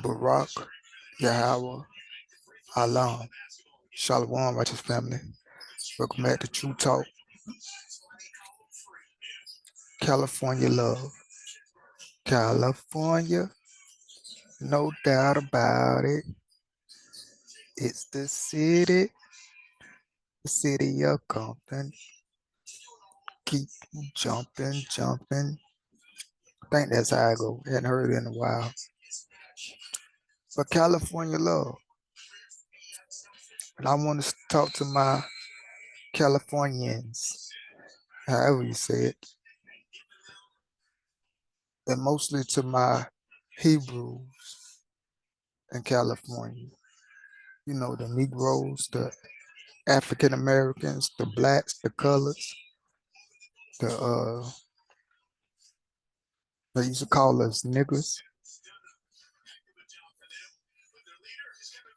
Barak, Yahweh, Alam, Shalom, righteous family. Welcome back to True Talk, California love. California, no doubt about it. It's the city of Compton. Keep jumping, jumping. I think that's how I go. Hadn't heard it in a while. But California love. And I want to talk to my Californians, however you say it, and mostly to my Hebrews in California. You know, the Negroes, the African Americans, the blacks, the colors, the they used to call us niggers,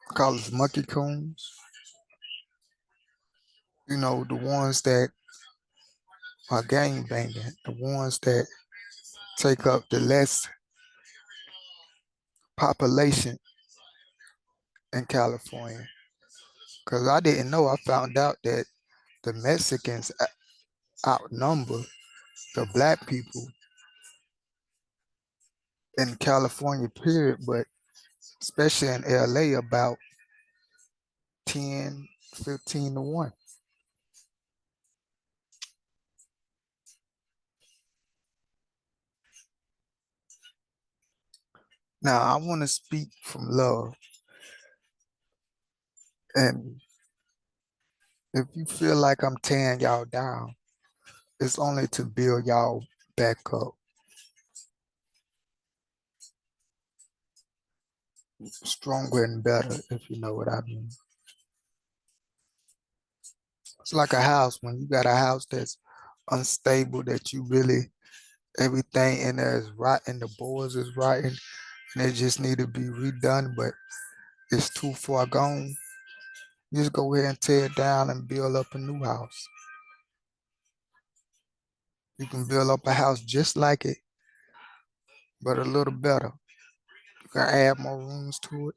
call us monkey coons. You know, the ones that are gang banging, the ones that take up the less population in California. Because I didn't know, I found out that the Mexicans outnumber the black people in California, period, but especially in LA, about 10, 15 to 1. Now, I want to speak from love. And if you feel like I'm tearing y'all down, it's only to build y'all back up stronger and better, if you know what I mean. It's like a house. When you got a house that's unstable, that you really, everything in there is rotten, the boards is rotten, and they just need to be redone, but it's too far gone. Just go ahead and tear it down and build up a new house. You can build up a house just like it, but a little better. You can add more rooms to it,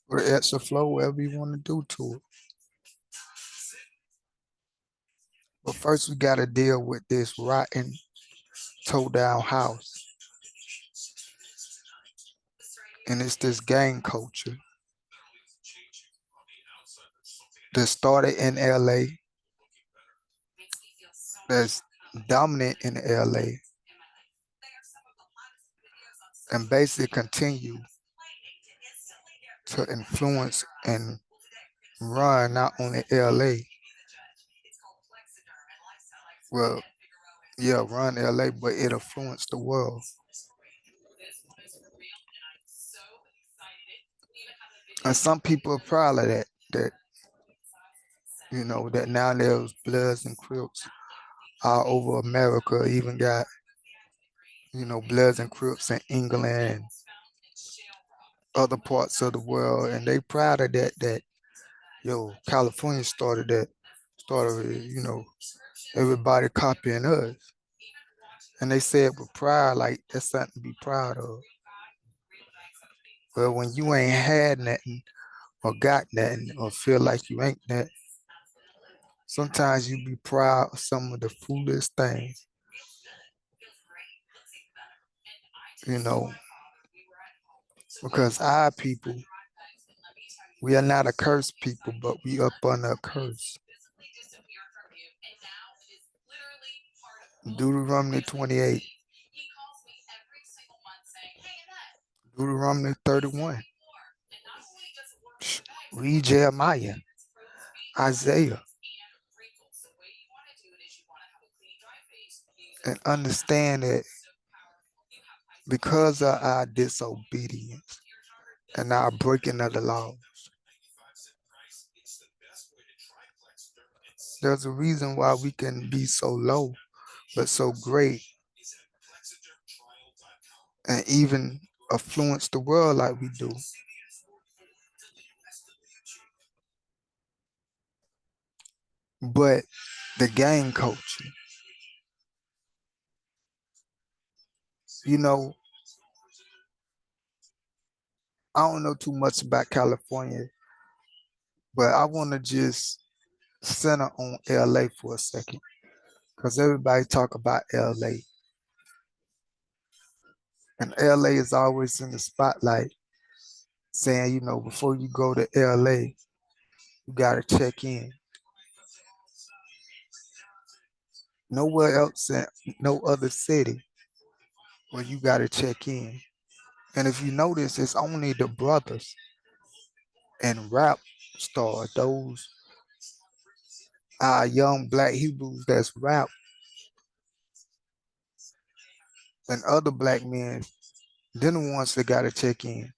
or extra flow, whatever you want to do to it. But first, we got to deal with this rotten, toe down house. And it's this gang culture that started in LA, that's dominant in LA, and basically continue to influence and run not only LA, well, yeah, run LA, but it influenced the world. And some people are proud of that, that now there's Bloods and Crips all over America, even got, Bloods and Crips in England and other parts of the world, and they proud of that, California started, everybody copying us. And they say it with pride, like that's something to be proud of. But when you ain't had nothing or got nothing or feel like you ain't that, sometimes you be proud of some of the foolish things, you know, because our people, we are not a cursed people, but we up under a curse. Deuteronomy 28, Deuteronomy 31. Read Jeremiah, Isaiah, and understand that because of our disobedience and our breaking of the law, there's a reason why we can be so low but so great and even influence the world like we do. But the gang culture, you know, I don't know too much about California, but I want to just center on LA for a second because everybody talk about LA, and LA is always in the spotlight saying, before you go to LA, you got to check in. Nowhere else in no other city where you got to check in. And if you notice, it's only the brothers and rap stars, those young black Hebrews that's rap, and other black men, they're the ones that got to check in.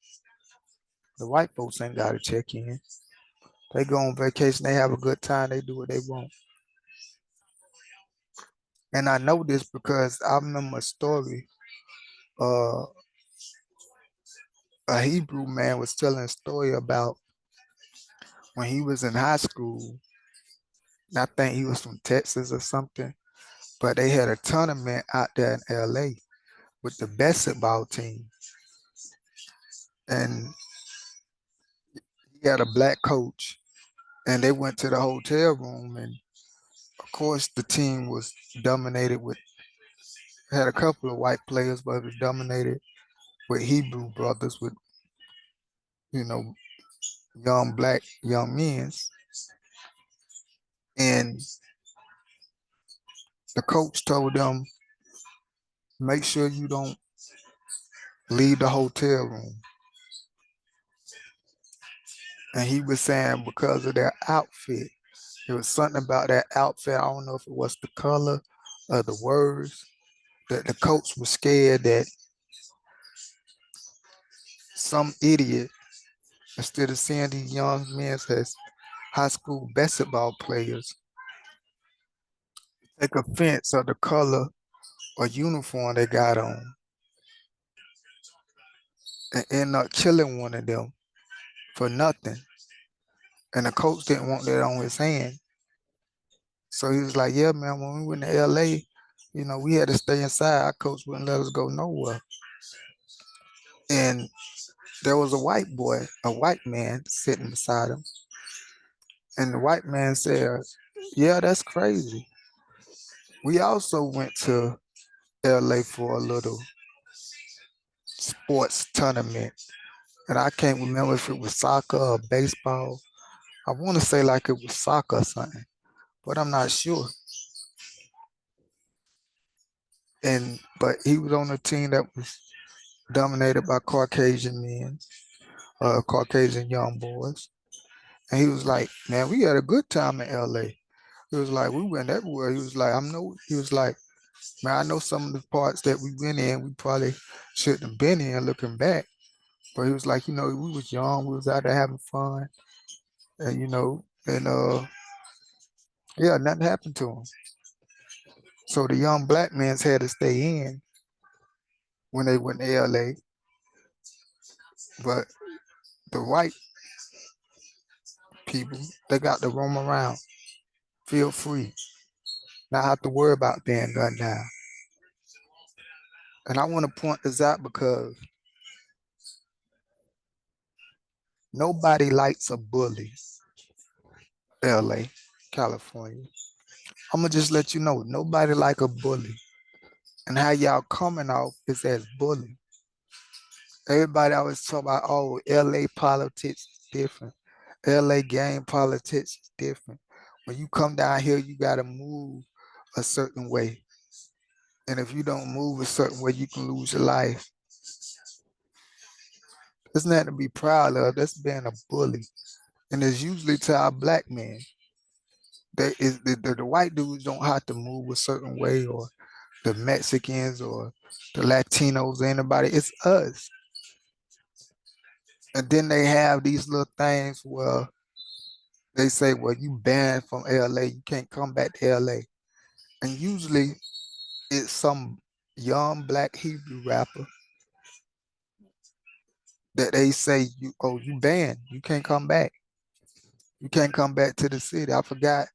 The white folks ain't got to check in. They go on vacation, they have a good time, they do what they want. And I know this because I remember a story. Uh, a Hebrew man was telling a story about when he was in high school. I think he was from Texas or something, but they had a tournament out there in LA with the basketball team. And he had a black coach, and they went to the hotel room. And of course, the team was dominated with, had a couple of white players, but it was dominated with Hebrew brothers, with, you know, young black young men. And the coach told them, make sure you don't leave the hotel room. And he was saying because of their outfit, there was something about that outfit. I don't know if it was the color or the words, that the coach was scared that some idiot, instead of seeing these young men as high school basketball players, take offense of the color or uniform they got on and end up killing one of them for nothing. And the coach didn't want that on his hand. So he was like, yeah, man, when we went to LA, we had to stay inside. Our coach wouldn't let us go nowhere. And there was a white boy, a white man sitting beside him. And the white man said, yeah, that's crazy. We also went to LA for a little sports tournament. And I can't remember if it was soccer or baseball. I want to say like it was soccer or something, but I'm not sure. But he was on a team that was dominated by Caucasian men, Caucasian young boys. And he was like, man, we had a good time in LA. He was like, we went everywhere. He was like, he was like, man, I know some of the parts that we went in, we probably shouldn't have been in looking back. But he was like, we was young, we was out there having fun. And, yeah, nothing happened to him. So the young black men had to stay in when they went to LA. But the white people, they got to roam around, feel free, not have to worry about being gunned down. And I want to point this out because nobody likes a bully. LA, California. I'm gonna just let you know, nobody like a bully. And how y'all coming off is as bully. Everybody always talk about, oh, LA politics is different. LA game politics is different. When you come down here, you gotta move a certain way. And if you don't move a certain way, you can lose your life. There's nothing to be proud of. That's being a bully. And it's usually to our black men. The white dudes don't have to move a certain way, or the Mexicans or the Latinos, anybody. It's us. And then they have these little things where they say, well, you banned from LA. You can't come back to LA. And usually it's some young black Hebrew rapper that they say, you banned. You can't come back. You can't come back to the city. I forgot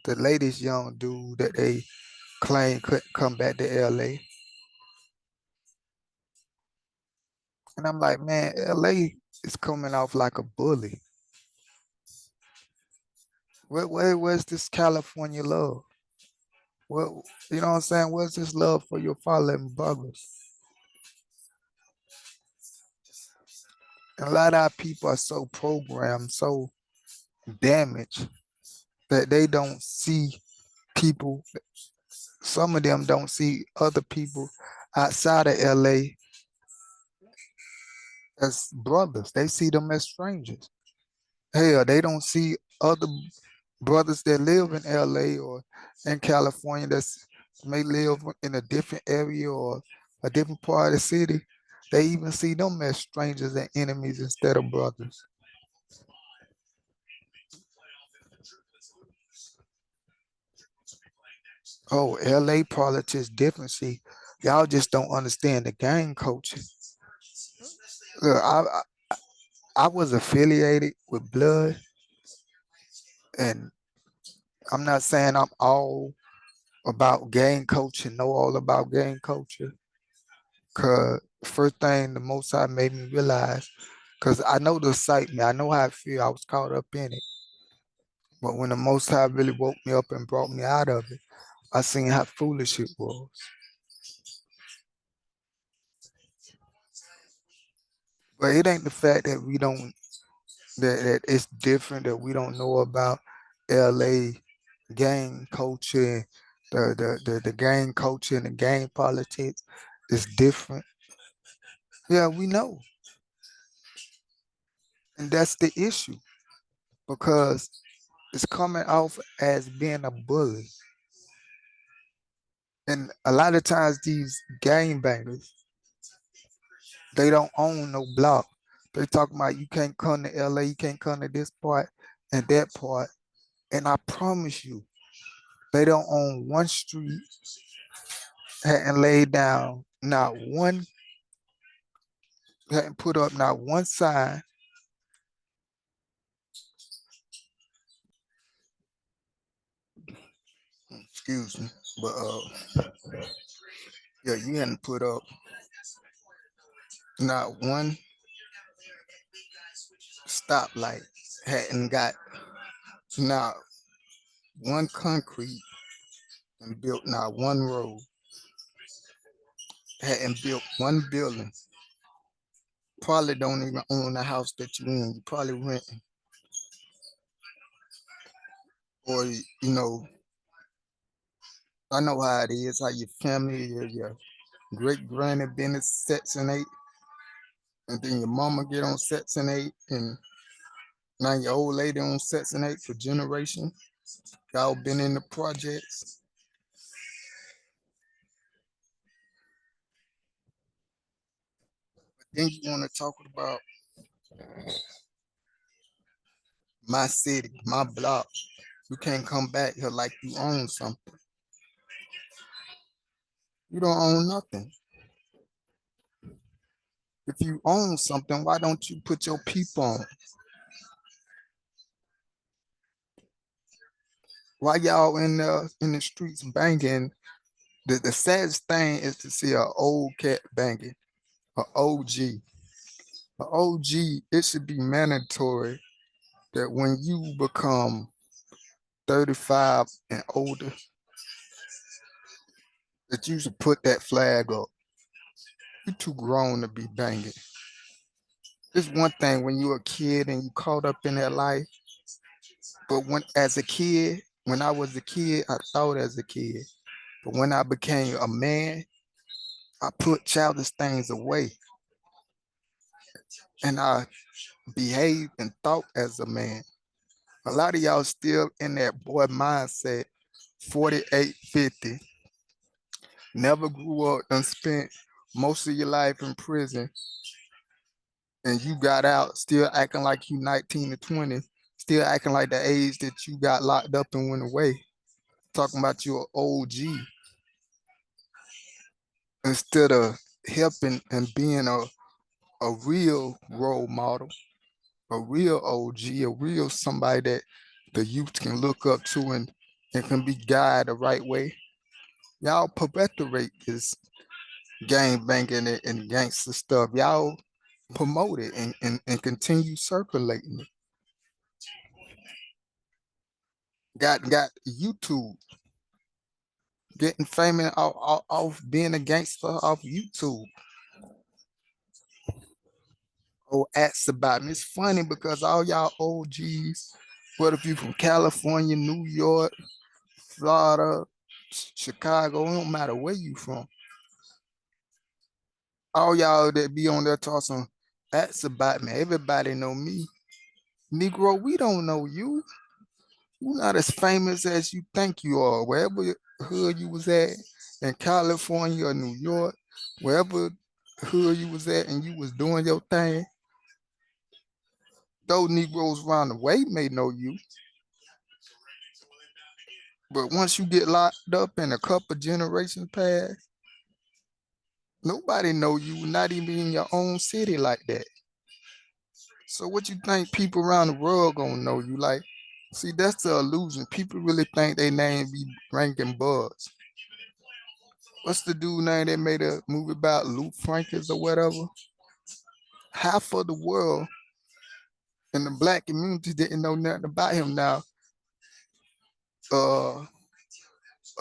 the latest young dude that they claim couldn't come back to LA. And I'm like, man, LA, it's coming off like a bully. Where's this California love? What, you know what I'm saying? Where's this love for your fallen brothers? And a lot of our people are so programmed, so damaged that they don't see people. Some of them don't see other people outside of LA as brothers. They see them as strangers. Hell, they don't see other brothers that live in LA or in California that may live in a different area or a different part of the city. They even see them as strangers and enemies instead of brothers. Oh, LA politics different. See, y'all just don't understand the gang culture. Look, I was affiliated with Blood, and I'm not saying I'm all about gang culture, know all about gang culture. Cause first thing the Most High made me realize, cause I know the excitement, I know how I feel. I was caught up in it, but when the Most High really woke me up and brought me out of it, I seen how foolish it was. But it ain't the fact that we don't that it's different that we don't know about LA gang culture, the gang culture and the gang politics is different. Yeah, we know. And that's the issue because it's coming off as being a bully. And a lot of times these gang bangers, they don't own no block. They talking about you can't come to LA, you can't come to this part and that part. And I promise you, they don't own one street, hadn't laid down not one, hadn't put up not one sign. Excuse me, but yeah, you hadn't put up not one stoplight, hadn't got not one concrete and built not one road, hadn't built one building. Probably don't even own the house that you in. You probably renting, or I know how it is. How your family, your great granny been in Section 8, and then your mama get on Section 8, and now your old lady on Section 8 for generations. Y'all been in the projects. But then you want to talk about my city, my block. You can't come back here like you own something. You don't own nothing. If you own something, why don't you put your people on? Why y'all in the streets banging? The saddest thing is to see an old cat banging, an OG. An OG, it should be mandatory that when you become 35 and older, that you should put that flag up. You're too grown to be banging. It's one thing when you're a kid and you caught up in that life, but when I was a kid, I thought as a kid. But when I became a man, I put childish things away and I behaved and thought as a man. A lot of y'all still in that boy mindset, 48, 50, never grew up and spent most of your life in prison, and you got out still acting like you 19 to 20, still acting like the age that you got locked up and went away, talking about your OG instead of helping and being a real role model, a real OG, a real somebody that the youth can look up to and can be guided the right way. Y'all perpetuate this gang banging and gangster stuff. Y'all promote it and continue circulating it. Got YouTube getting famous off being a gangster off YouTube. Oh, acts about me. It's funny because all y'all OGs, what if you from California, New York, Florida, Chicago, it don't matter where you from. All y'all that be on there talking acts about me. Everybody know me. Negro, we don't know you. You're not as famous as you think you are. Wherever hood you was at in California or New York, wherever hood you was at and you was doing your thing, those Negroes around the way may know you. But once you get locked up and a couple generations pass, nobody know you, not even in your own city like that. So what you think people around the world gonna know you? Like, see, that's the illusion. People really think they name be ranking buzz. What's the dude name that made a movie about Luke Frankens or whatever? Half of the world in the black community didn't know nothing about him. Now, uh,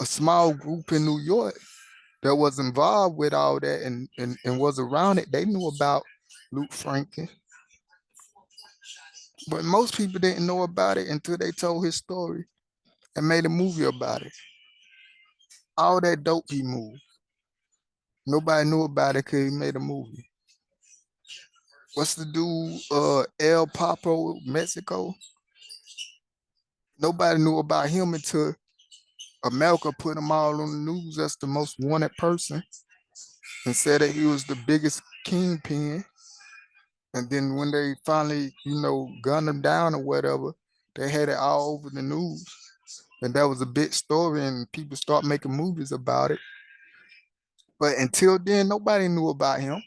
a small group in New York that was involved with all that and was around it, they knew about Luke Franken. But most people didn't know about it until they told his story and made a movie about it. All that dope he moved. Nobody knew about it because he made a movie. What's the dude, El Papo, Mexico? Nobody knew about him until America put him all on the news as the most wanted person and said that he was the biggest kingpin. And then when they finally, gunned him down or whatever, they had it all over the news. And that was a big story and people start making movies about it. But until then, nobody knew about him.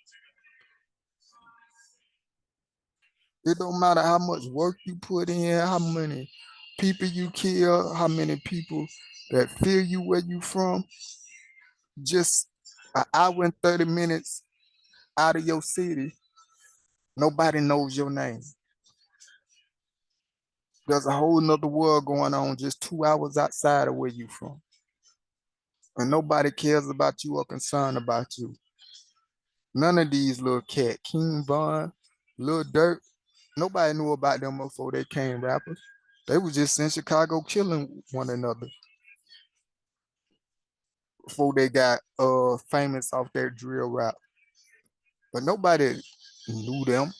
It don't matter how much work you put in, how many people you kill, how many people that fear you where you from. Just an hour and 30 minutes out of your city, nobody knows your name. There's a whole nother world going on just 2 hours outside of where you from. And nobody cares about you or concerned about you. None of these little cat, King Von, Lil Dirt, nobody knew about them before they came rappers. They was just in Chicago killing one another before they got famous off their drill rap. But nobody knew them.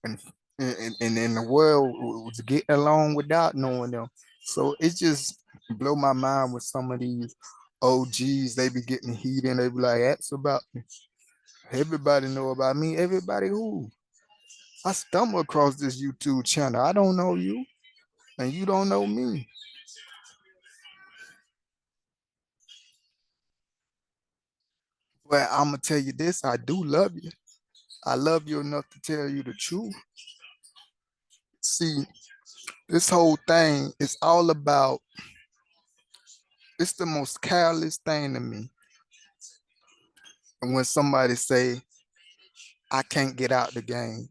And and the world was getting along without knowing them. So it just blow my mind with some of these OGs. They be getting heat and they be like, "That's about me." Everybody know about me. Everybody who? I stumble across this YouTube channel. I don't know you, and you don't know me. But I'm gonna tell you this: I do love you. I love you enough to tell you the truth. See, this whole thing is all about. It's the most careless thing to me. And when somebody say, "I can't get out the game,"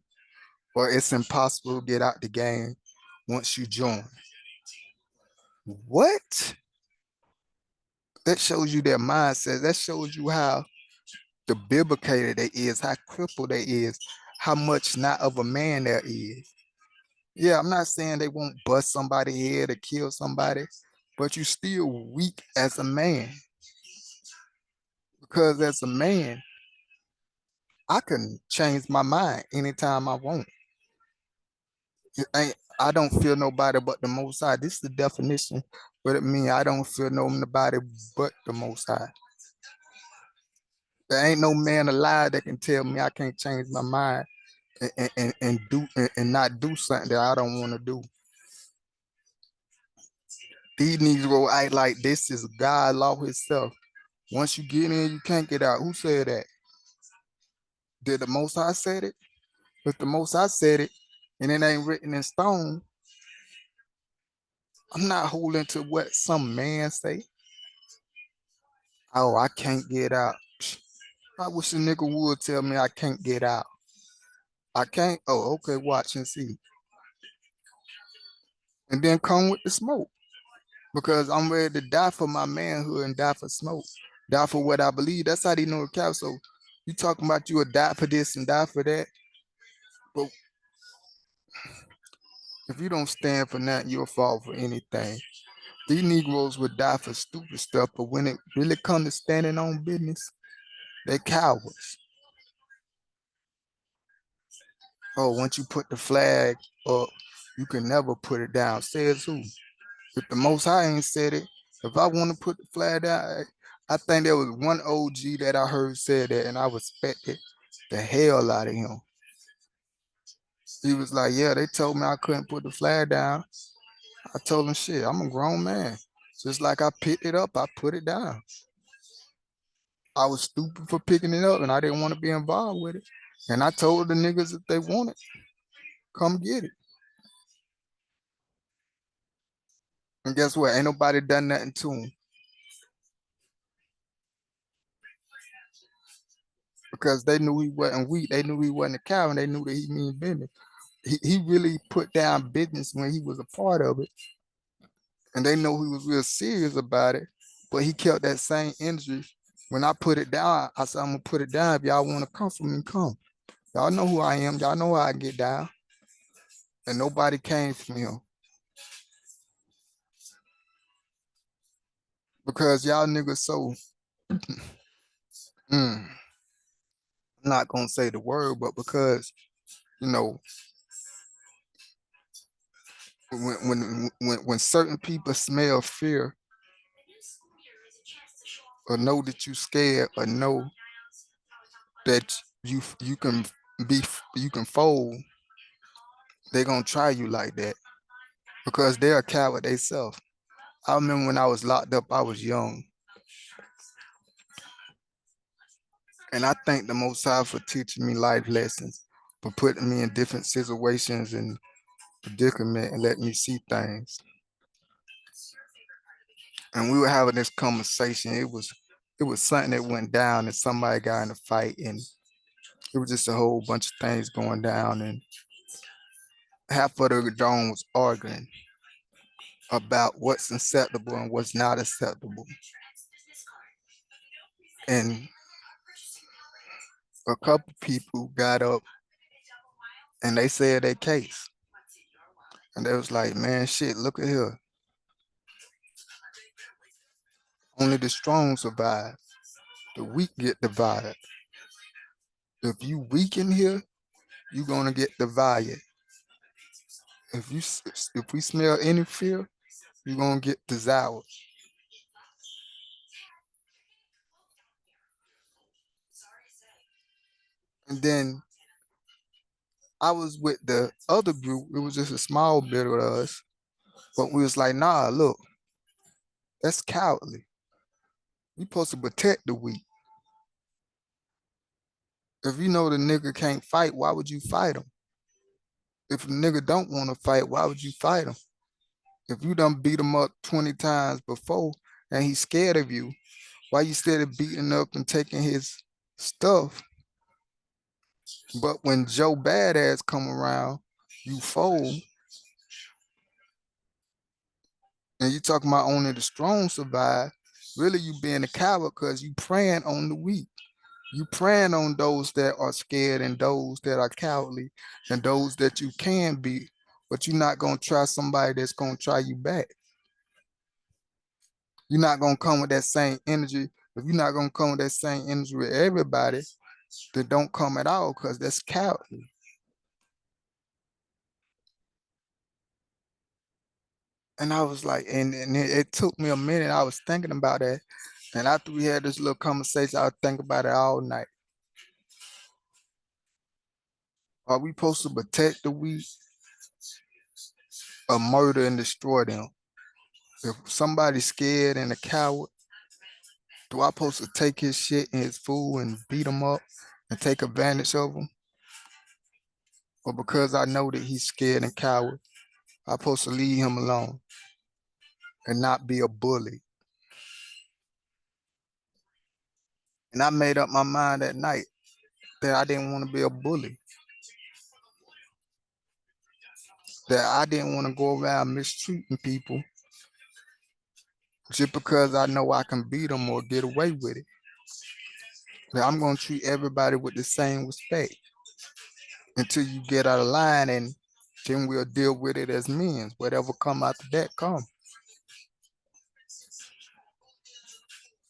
or "It's impossible to get out the game once you join," what? That shows you their mindset. That shows you how debilitated they is, how crippled they is, how much not of a man there is. Yeah, I'm not saying they won't bust somebody head or kill somebody, but you still weak as a man. Because as a man, I can change my mind anytime I want. I don't feel nobody but the Most High. This is the definition. What it means, I don't feel nobody but the Most High. There ain't no man alive that can tell me I can't change my mind and not do something that I don't want to do. These Negro act like this is God law himself. Once you get in, you can't get out. Who said that? Did the Most High said it? If the Most High said it, and it ain't written in stone, I'm not holding to what some man say. Oh, I can't get out. I wish a nigga would tell me I can't get out. I can't. Oh, okay, watch and see. And then come with the smoke because I'm ready to die for my manhood and die for smoke, die for what I believe. That's how they know the cow. So you talking about you would die for this and die for that, but if you don't stand for nothing, you'll fall for anything. These Negroes would die for stupid stuff, but when it really comes to standing on business, they're cowards. Oh, once you put the flag up, you can never put it down. Says who? If the Most High ain't said it, if I want to put the flag down, I think there was one OG that I heard said that, and I respected the hell out of him. He was like, yeah, they told me I couldn't put the flag down. I told him, shit, I'm a grown man. Just like I picked it up, I put it down. I was stupid for picking it up, and I didn't want to be involved with it. And I told the niggas if they want it, come get it. And guess what? Ain't nobody done nothing to him because they knew he wasn't weak. They knew he wasn't a cow, and they knew that he mean business. He really put down business when he was a part of it, and they know he was real serious about it. But he kept that same energy. When I put it down, I said, I'm gonna put it down. If y'all want to come for me, come. Y'all know who I am. Y'all know how I get down. And nobody came from him because y'all niggas so. I'm not gonna say the word, but because you know when certain people smell fear or know that you scared or know that you can be you can fold, they gonna try you like that because they're a coward themselves. I remember when I was locked up, I was young, and I thank the Most High for teaching me life lessons, for putting me in different situations and predicament and letting me see things. And we were having this conversation. It was something that went down, and somebody got in a fight, and it was just a whole bunch of things going down, and half of the dome was arguing about what's acceptable and what's not acceptable. And a couple people got up and they said their case. And they was like, man, shit, look at here. Only the strong survive. The weak get divided. If you weak in here, you're gonna get divided. If we smell any fear, you're gonna get devoured. And then I was with the other group. It was just a small bit of us, but we was like, nah, look, that's cowardly. We supposed to protect the weak. If you know the nigga can't fight, why would you fight him? If the nigga don't want to fight, why would you fight him? If you done beat him up 20 times before and he's scared of you, why you still beating up and taking his stuff? But when Joe Badass come around, you fold, and you talking about only the strong survive. Really, you being a coward because you preying on the weak. You preying on those that are scared and those that are cowardly and those that you can be, but you're not gonna try somebody that's gonna try you back. You're not gonna come with that same energy. If you're not gonna come with that same energy with everybody, then don't come at all because that's cowardly. And I was like, and it took me a minute. I was thinking about that. And after we had this little conversation, I would think about it all night. Are we supposed to protect the weak or murder and destroy them? If somebody's scared and a coward, do I supposed to take his shit and his food and beat him up and take advantage of him? Or because I know that he's scared and coward, I'm supposed to leave him alone and not be a bully? And I made up my mind that night that I didn't want to be a bully. that I didn't want to go around mistreating people just because I know I can beat them or get away with it. That I'm going to treat everybody with the same respect until you get out of line, and then we'll deal with it as men. Whatever come after that, come.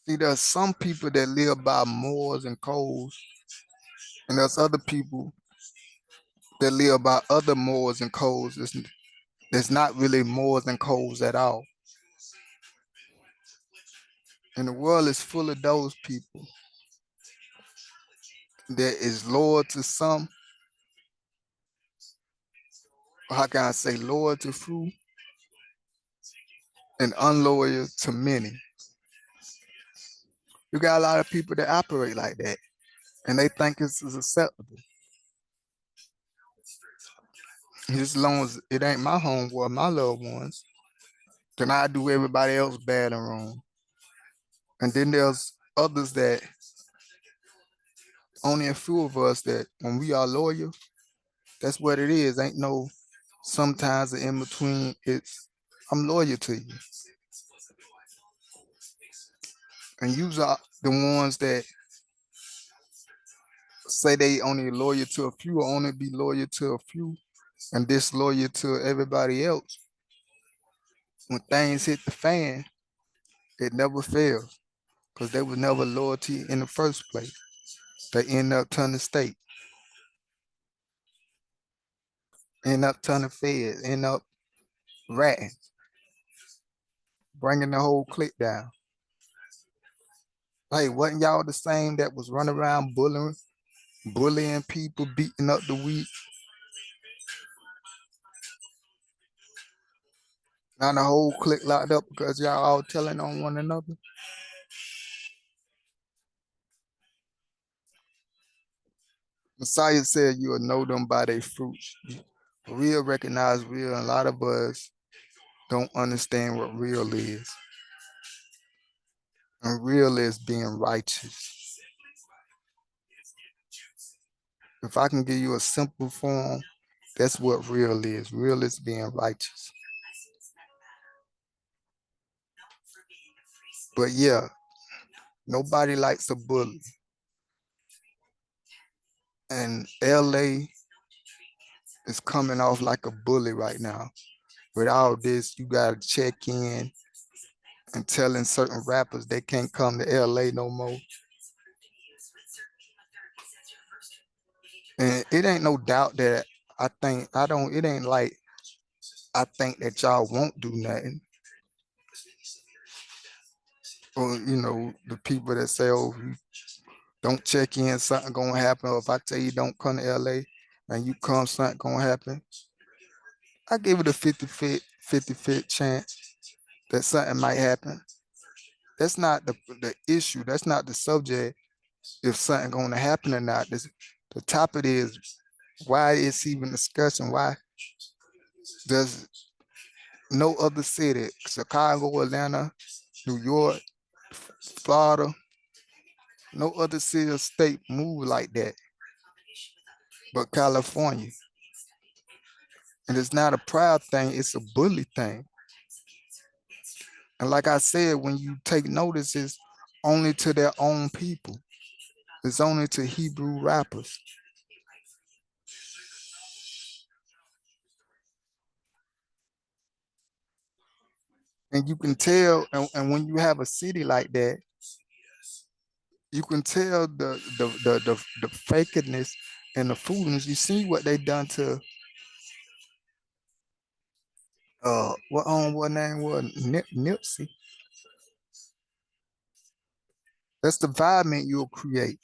See, there's some people that live by morals and codes, and there's other people that live by other morals and codes. It's not really morals and codes at all. And the world is full of those people that is loyal to some, or how can I say, loyal to few and unloyal to many. You got a lot of people that operate like that, and they think it's acceptable. Just as long as it ain't my homeboy, my loved ones, then I do everybody else bad and wrong. And then there's others that only a few of us that when we are loyal, that's what it is. Ain't no sometimes in between. It's I'm loyal to you. And you are the ones that say they only loyal to a few or only be loyal to a few and disloyal to everybody else. When things hit the fan, it never fails because there was never loyalty in the first place. They end up turning state, end up turning feds, end up ratting, bringing the whole clique down. Hey, wasn't y'all the same that was running around bullying people, beating up the weak? Now the whole clique locked up because y'all all telling on one another. Messiah said you will know them by their fruits. Real recognize real, and a lot of us don't understand what real is. And real is being righteous. If I can give you a simple form, that's what real is. Real is being righteous. But yeah, nobody likes a bully. And LA is coming off like a bully right now. With all this, you gotta check in and telling certain rappers they can't come to LA no more. And it ain't no doubt that it ain't like I think that y'all won't do nothing. Or, the people that say, oh, you don't check in, something gonna happen. Or if I tell you don't come to LA and you come, something gonna happen. I give it a 50-50 chance that something might happen. That's not the issue. That's not the subject if something gonna happen or not. The topic is why it's even discussion. Why does no other city, Chicago, Atlanta, New York, Florida, no other city or state move like that but California? And it's not a proud thing, it's a bully thing. And like I said, when you take notice, it's only to their own people. It's only to Hebrew rappers. And you can tell, and when you have a city like that, you can tell the fakeness and the foolishness. You see what they done to what name was Nipsey. That's the environment you'll create.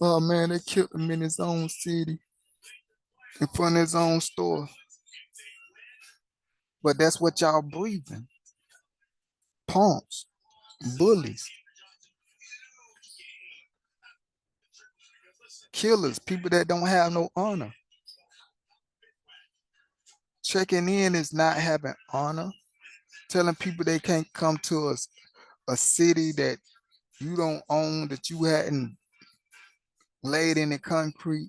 Oh man, they killed him in his own city, in front of his own store. But that's what y'all breathing. Punks, bullies, killers, people that don't have no honor. Checking in is not having honor. Telling people they can't come to a city that you don't own, that you hadn't laid in the concrete.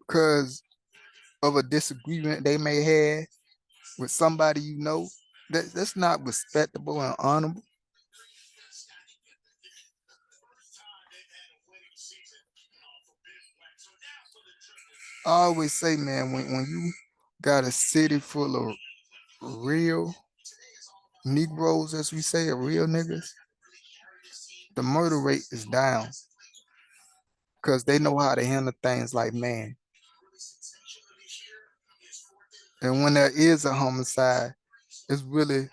because of a disagreement they may have with somebody you know, that's not respectable and honorable. I always say, man, when you got a city full of real Negroes, as we say, or real niggas, the murder rate is down because they know how to handle things like man. And when there is a homicide, it's really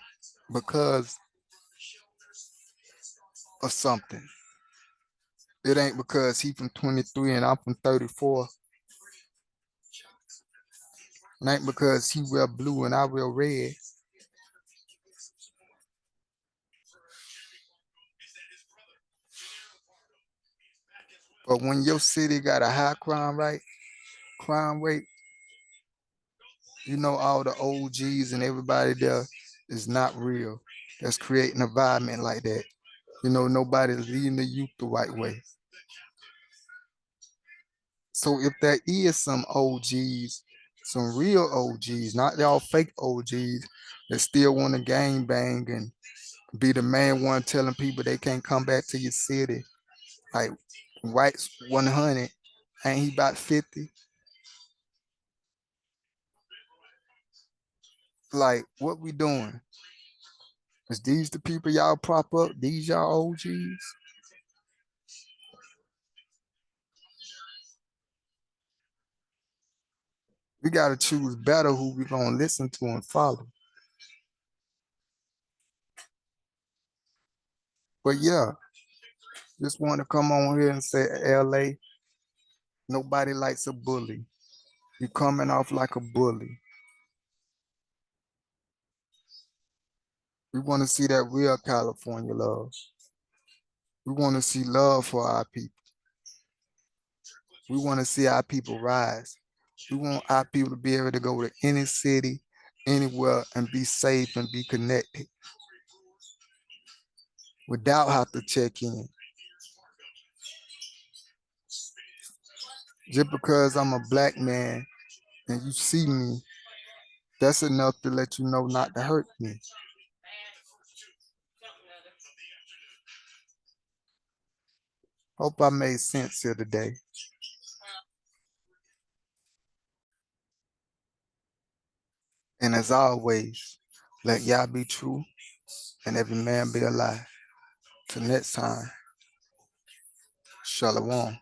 because of something. It ain't because he from 23 and I'm from 34. It ain't because he wear blue and I wear red. But when your city got a high crime rate, you know all the OGs and everybody there is not real. That's creating an environment like that. You know, nobody's leading the youth the right way. So if there is some OGs, some real OGs, not all fake OGs that still want to gang bang and be the main one telling people they can't come back to your city, like White's 100, ain't he about 50? Like, what we doing? Is these the people y'all prop up? These y'all OGs? We gotta choose better who we gonna listen to and follow. But yeah, just want to come on here and say, LA, nobody likes a bully. You coming off like a bully. We want to see that real California love. We want to see love for our people. We want to see our people rise. We want our people to be able to go to any city, anywhere, and be safe and be connected without have to check in. Just because I'm a black man and you see me, that's enough to let you know not to hurt me. Hope I made sense here today. And as always, let y'all be true and every man be a lie. Till next time, Shalom.